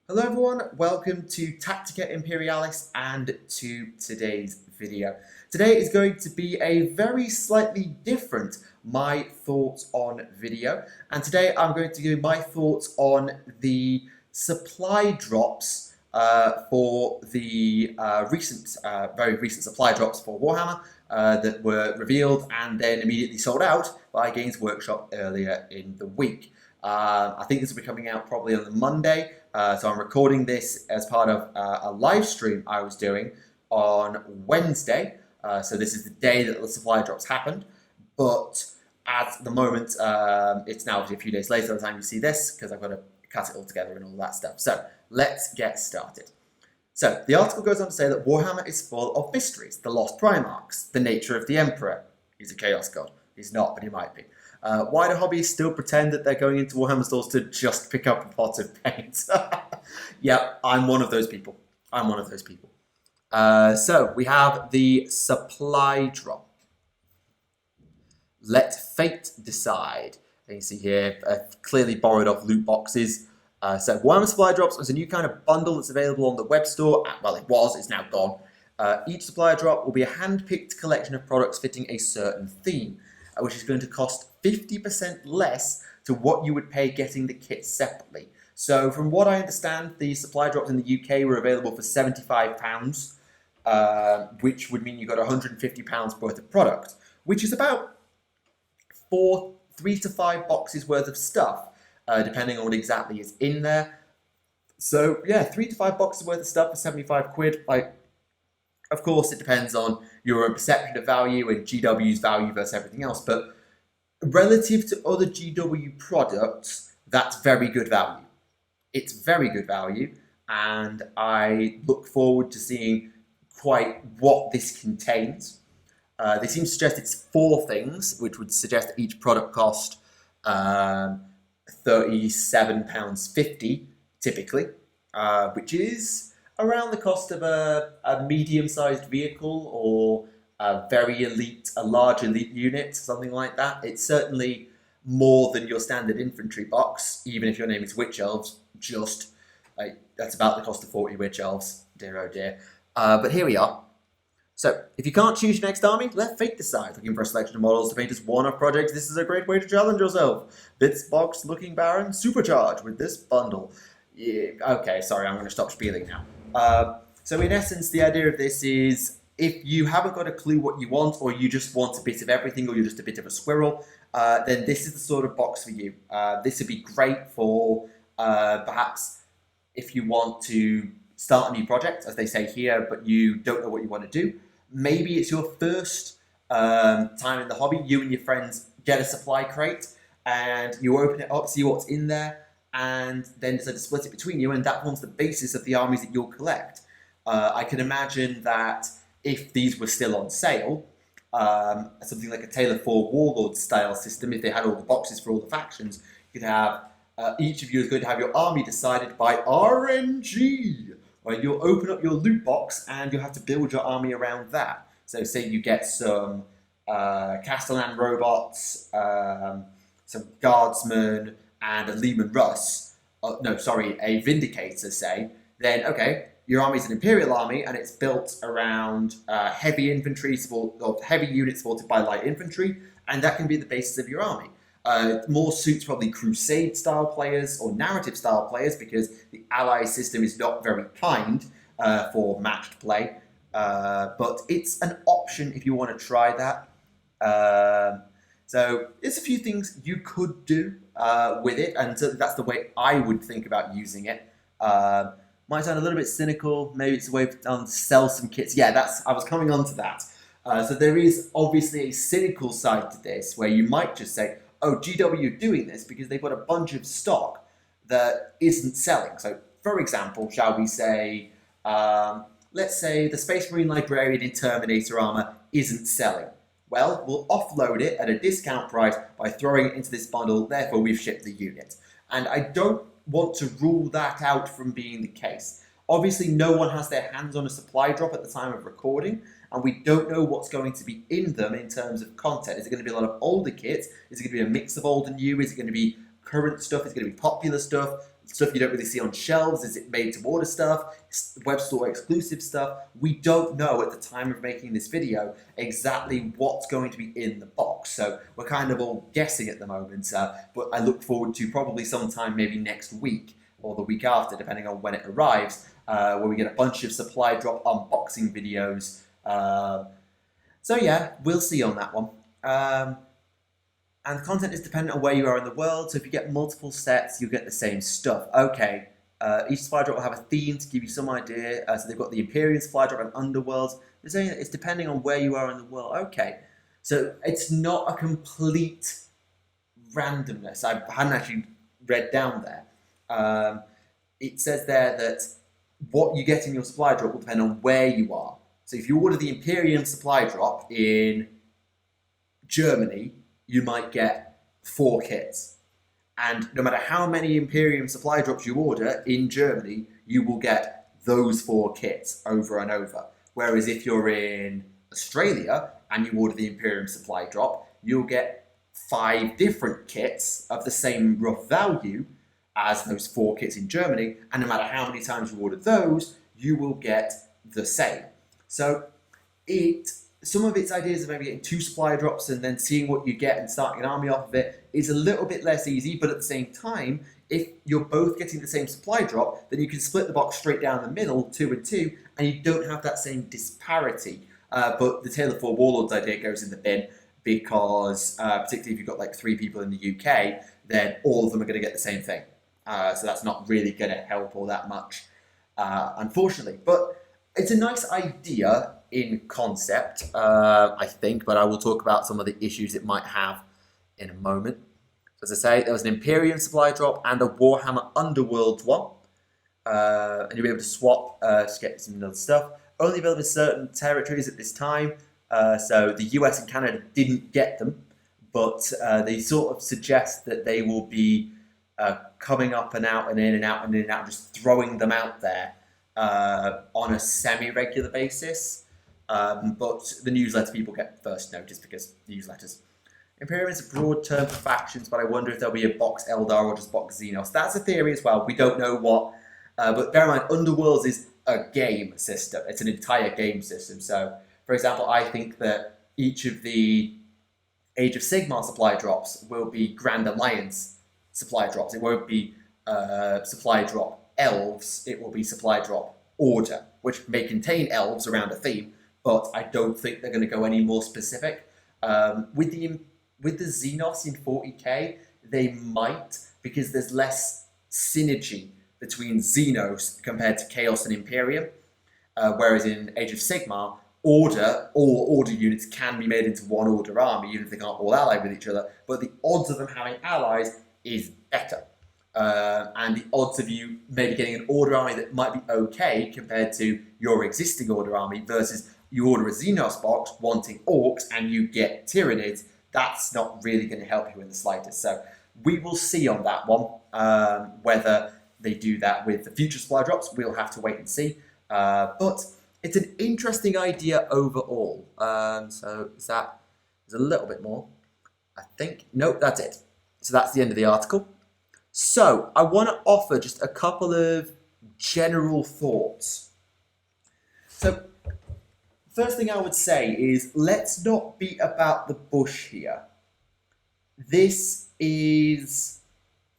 Hello everyone, welcome to Tactica Imperialis and to today's video. Today is going to be a very slightly different my thoughts on video, and today I'm going to give my thoughts on the supply drops for the very recent supply drops for Warhammer that were revealed and then immediately sold out by Games Workshop earlier in the week. I think this will be coming out probably on the Monday. So I'm recording this as part of a live stream I was doing on Wednesday. So this is the day that the supply drops happened. But at the moment, it's now a few days later by the time you see this, because I've got to cut it all together and all that stuff. So let's get started. So the article goes on to say that Warhammer is full of mysteries. The lost Primarchs, the nature of the Emperor. He's a Chaos God. He's not, but he might be. Why do hobbyists still pretend that they're going into Warhammer stores to just pick up a pot of paint? Yeah, I'm one of those people. So we have the supply drop. Let fate decide. And you see here, clearly borrowed off loot boxes. So Warhammer supply drops is a new kind of bundle that's available on the web store. Well, it was, it's now gone. Each supply drop will be a hand-picked collection of products fitting a certain theme, which is going to cost 50% less to what you would pay getting the kit separately. So from what I understand, the supply drops in the UK were available for £75, which would mean you got £150 worth of product, which is about 3 to 5 boxes worth of stuff, depending on what exactly is in there. So yeah, 3 to 5 boxes worth of stuff for 75 quid. Like, of course, it depends on your own perception of value and GW's value versus everything else, but relative to other GW products, that's very good value. It's very good value, and I look forward to seeing quite what this contains. They seem to suggest it's 4 things, which would suggest that each product cost £37.50 typically, which is around the cost of a medium-sized vehicle or a large elite unit, something like that. It's certainly more than your standard infantry box, even if your name is Witch Elves. That's about the cost of 40 Witch Elves, dear oh dear. But here we are. So, if you can't choose your next army, let fate decide. Looking for a selection of models to paint as one-off projects, this is a great way to challenge yourself. Bits box looking Baron, supercharged with this bundle. Yeah, okay, sorry, I'm going to stop spieling now. So in essence, the idea of this is, if you haven't got a clue what you want, or you just want a bit of everything, or you're just a bit of a squirrel, then this is the sort of box for you. This would be great for perhaps if you want to start a new project, as they say here, but you don't know what you want to do. Maybe it's your first time in the hobby. You and your friends get a supply crate, and you open it up, see what's in there, and then decide to split it between you, and that forms the basis of the armies that you'll collect. I can imagine that if these were still on sale, something like a Taylor 4 Warlord style system, if they had all the boxes for all the factions, you could have each of you is going to have your army decided by RNG. Right? You'll open up your loot box and you'll have to build your army around that. So say you get some Castellan robots, some guardsmen, and a Lehman Russ, a Vindicator, say, then okay, your army's an Imperial army and it's built around heavy infantry or heavy units supported by light infantry, and that can be the basis of your army. More suits probably Crusade style players or narrative style players, because the ally system is not very kind for matched play, but it's an option if you want to try that. So there's a few things you could do with it, and certainly that's the way I would think about using it. Might sound a little bit cynical. Maybe it's a way to sell some kits. Yeah, I was coming on to that. So there is obviously a cynical side to this, where you might just say, oh, GW are doing this because they've got a bunch of stock that isn't selling. So, for example, shall we say, let's say the Space Marine Librarian in Terminator armor isn't selling. Well, we'll offload it at a discount price by throwing it into this bundle, therefore we've shipped the unit. And I don't want to rule that out from being the case. Obviously, no one has their hands on a supply drop at the time of recording, and we don't know what's going to be in them in terms of content. Is it going to be a lot of older kits? Is it going to be a mix of old and new? Is it going to be current stuff? Is it going to be popular stuff? stuff you don't really see on shelves? Is it made to order stuff? Web store exclusive stuff? We don't know at the time of making this video exactly what's going to be in the box. So we're kind of all guessing at the moment, but I look forward to probably sometime maybe next week or the week after, depending on when it arrives, where we get a bunch of supply drop unboxing videos. So yeah, we'll see on that one. And the content is dependent on where you are in the world. So if you get multiple sets, you'll get the same stuff. Okay, each supply drop will have a theme to give you some idea. So they've got the Imperial supply drop and Underworlds. They're saying that it's depending on where you are in the world. Okay, so it's not a complete randomness. I hadn't actually read down there. It says there that what you get in your supply drop will depend on where you are. So if you order the Imperium supply drop in Germany, you might get 4 kits. And no matter how many Imperium supply drops you order in Germany, you will get those 4 kits over and over. Whereas if you're in Australia and you order the Imperium supply drop, you'll get 5 different kits of the same rough value as those 4 kits in Germany. And no matter how many times you order those, you will get the same. So some of its ideas of maybe getting 2 supply drops and then seeing what you get and starting an army off of it is a little bit less easy, but at the same time, if you're both getting the same supply drop, then you can split the box straight down the middle, 2 and 2, and you don't have that same disparity. But the Tale of 4 Warlords idea goes in the bin because, particularly if you've got like 3 people in the UK, then all of them are going to get the same thing. So that's not really going to help all that much, unfortunately. But it's a nice idea in concept, I think, but I will talk about some of the issues it might have in a moment. So as I say, there was an Imperium supply drop and a Warhammer Underworlds one, and you'll be able to swap to get some other stuff. Only available in certain territories at this time, so the US and Canada didn't get them, but they sort of suggest that they will be coming up and out and in and out and in and out, just throwing them out there on a semi-regular basis. But the newsletter people get first notice because newsletters. Imperium is a broad term for factions, but I wonder if there'll be a box Eldar or just box Xenos. That's a theory as well. We don't know what. But bear in mind, Underworlds is a game system. It's an entire game system. So, for example, I think that each of the Age of Sigmar supply drops will be Grand Alliance supply drops. It won't be supply drop elves. It will be supply drop order, which may contain elves around a theme, but I don't think they're going to go any more specific. With the Xenos in 40k, they might, because there's less synergy between Xenos compared to Chaos and Imperium, whereas in Age of Sigmar, all order units can be made into one order army, even if they can't all ally with each other, but the odds of them having allies is better. And the odds of you maybe getting an order army that might be okay compared to your existing order army versus you order a Xenos box wanting orcs and you get Tyranids, that's not really going to help you in the slightest. So we will see on that one whether they do that with the future supply drops. We'll have to wait and see. But it's an interesting idea overall. So there's a little bit more, I think. Nope, that's it. So that's the end of the article. So I want to offer just a couple of general thoughts. So first thing I would say is let's not beat about the bush here. This is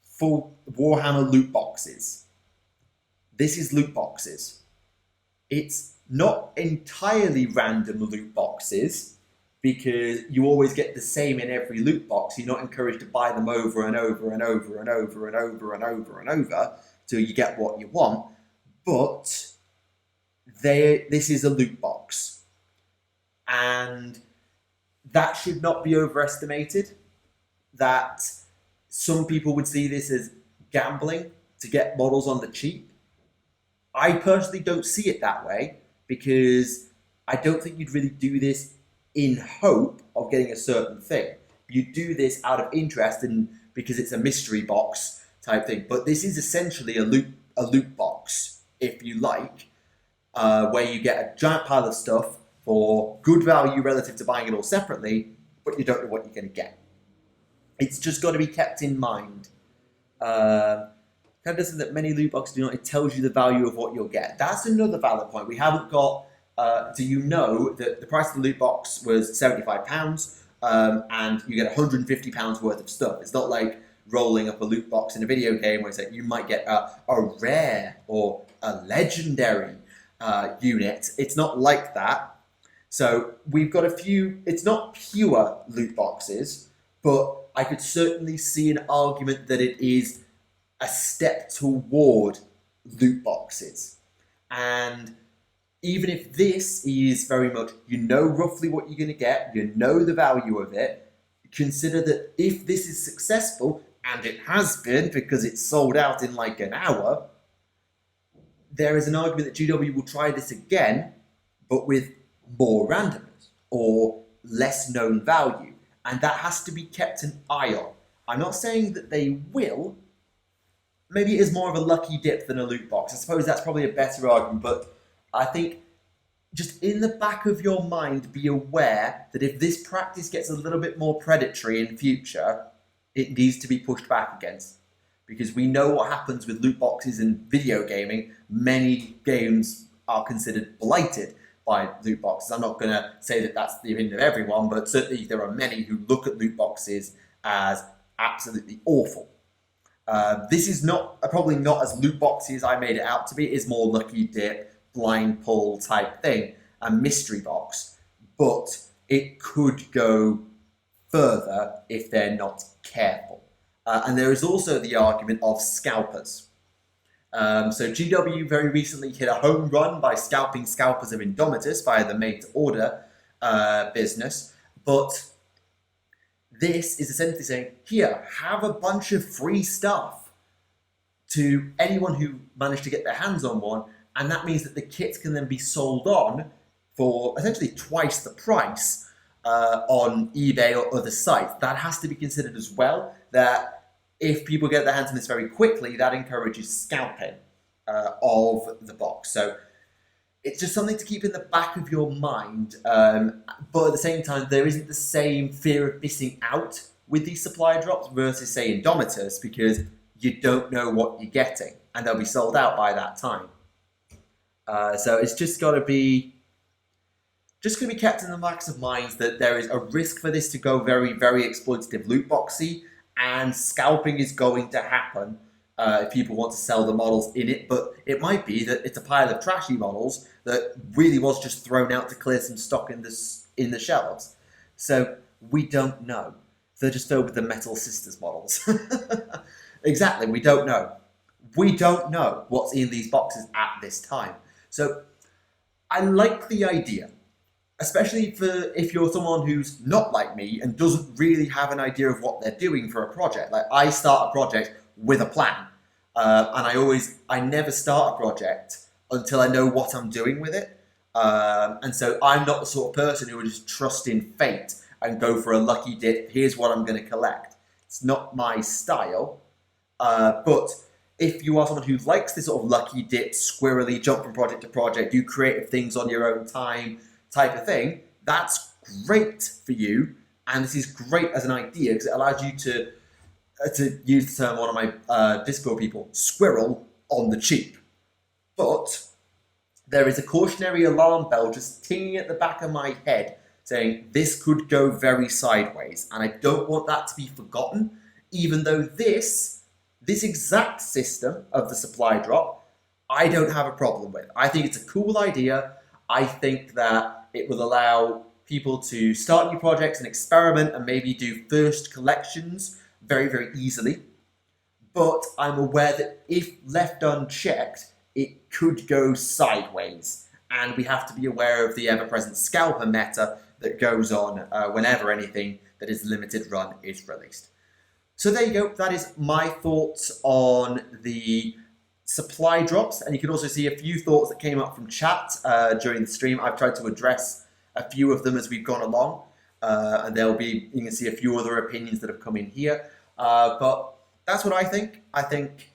for Warhammer loot boxes. This is loot boxes. It's not entirely random loot boxes because you always get the same in every loot box. You're not encouraged to buy them over and over and over and over and over and over and over till you get what you want. But this is a loot box. And that should not be overestimated. That some people would see this as gambling to get models on the cheap. I personally don't see it that way because I don't think you'd really do this in hope of getting a certain thing. You do this out of interest and because it's a mystery box type thing. But this is essentially a loot box, if you like, where you get a giant pile of stuff for good value relative to buying it all separately, but you don't know what you're going to get. It's just got to be kept in mind. kind of doesn't that many loot boxes do not. It tells you the value of what you'll get. That's another valid point. We haven't got. Do you know that the price of the loot box was £75, and you get £150 worth of stuff? It's not like rolling up a loot box in a video game where it's like you might get a rare or a legendary unit. It's not like that. So we've got a few. It's not pure loot boxes, but I could certainly see an argument that it is a step toward loot boxes. And even if this is very much, you know roughly what you're going to get, you know the value of it, consider that if this is successful, and it has been because it's sold out in like an hour, there is an argument that GW will try this again, but with more randomness or less known value. And that has to be kept an eye on. I'm not saying that they will. Maybe it is more of a lucky dip than a loot box. I suppose that's probably a better argument, but I think just in the back of your mind, be aware that if this practice gets a little bit more predatory in future, it needs to be pushed back against. Because we know what happens with loot boxes in video gaming. Many games are considered blighted by loot boxes. I'm not going to say that that's the opinion of everyone, but certainly there are many who look at loot boxes as absolutely awful. This is not probably not as loot boxy as I made it out to be. It is more lucky dip, blind pull type thing, a mystery box, but it could go further if they're not careful. And there is also the argument of scalpers. So GW very recently hit a home run by scalping scalpers of Indomitus via the made-to-order business, but this is essentially saying, here, have a bunch of free stuff to anyone who managed to get their hands on one, and that means that the kits can then be sold on for essentially twice the price on eBay or other sites. That has to be considered as well, that if people get their hands on this very quickly, that encourages scalping of the box. So it's just something to keep in the back of your mind. But at the same time, there isn't the same fear of missing out with these supply drops versus, say, Indomitus, because you don't know what you're getting, and they'll be sold out by that time. So it's just got to be kept in the backs of minds that there is a risk for this to go very, very exploitative loot boxy, and scalping is going to happen if people want to sell the models in it. But it might be that it's a pile of trashy models that really was just thrown out to clear some stock in the shelves. So we don't know. They're just filled with the Metal Sisters models. Exactly, we don't know. We don't know what's in these boxes at this time. So I like the idea, especially if you're someone who's not like me and doesn't really have an idea of what they're doing for a project. Like, I start a project with a plan, and I never start a project until I know what I'm doing with it. And so I'm not the sort of person who would just trust in fate and go for a lucky dip. Here's what I'm going to collect. It's not my style. But if you are someone who likes this sort of lucky dip, squirrely, jump from project to project, do creative things on your own time type of thing, that's great for you. And this is great as an idea because it allows you to use the term one of my Discord people, squirrel on the cheap. But there is a cautionary alarm bell just tinging at the back of my head saying this could go very sideways. And I don't want that to be forgotten, even though this exact system of the supply drop, I don't have a problem with. I think it's a cool idea. I think that it will allow people to start new projects and experiment and maybe do first collections very, very easily. But I'm aware that if left unchecked, it could go sideways. And we have to be aware of the ever-present scalper meta that goes on whenever anything that is limited run is released. So there you go. That is my thoughts on the supply drops. And you can also see a few thoughts that came up from chat during the stream. I've tried to address a few of them as we've gone along. And you can see a few other opinions that have come in here. But that's what I think. I think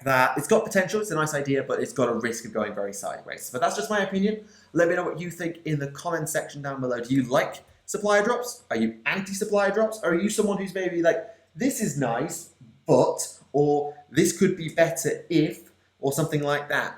that it's got potential. It's a nice idea, but it's got a risk of going very sideways. But that's just my opinion. Let me know what you think in the comment section down below. Do you like supply drops? Are you anti-supply drops? Or are you someone who's maybe like, this is nice, or this could be better if, or something like that.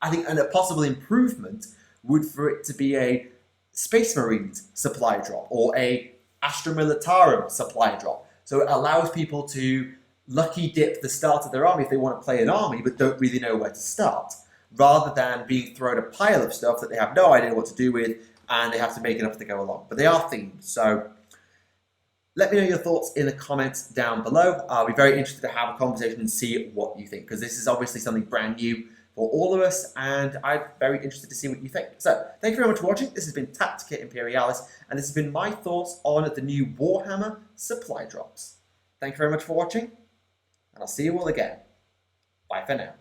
I think, and a possible improvement would for it to be a Space Marines supply drop or a Astra Militarum supply drop. So it allows people to lucky dip the start of their army if they want to play an army but don't really know where to start, rather than being thrown a pile of stuff that they have no idea what to do with and they have to make it up as they go along. But they are themed, so let me know your thoughts in the comments down below. I'll be very interested to have a conversation and see what you think, because this is obviously something brand new for all of us, and I'm very interested to see what you think. So, thank you very much for watching. This has been Tactica Imperialis, and this has been my thoughts on the new Warhammer supply drops. Thank you very much for watching, and I'll see you all again. Bye for now.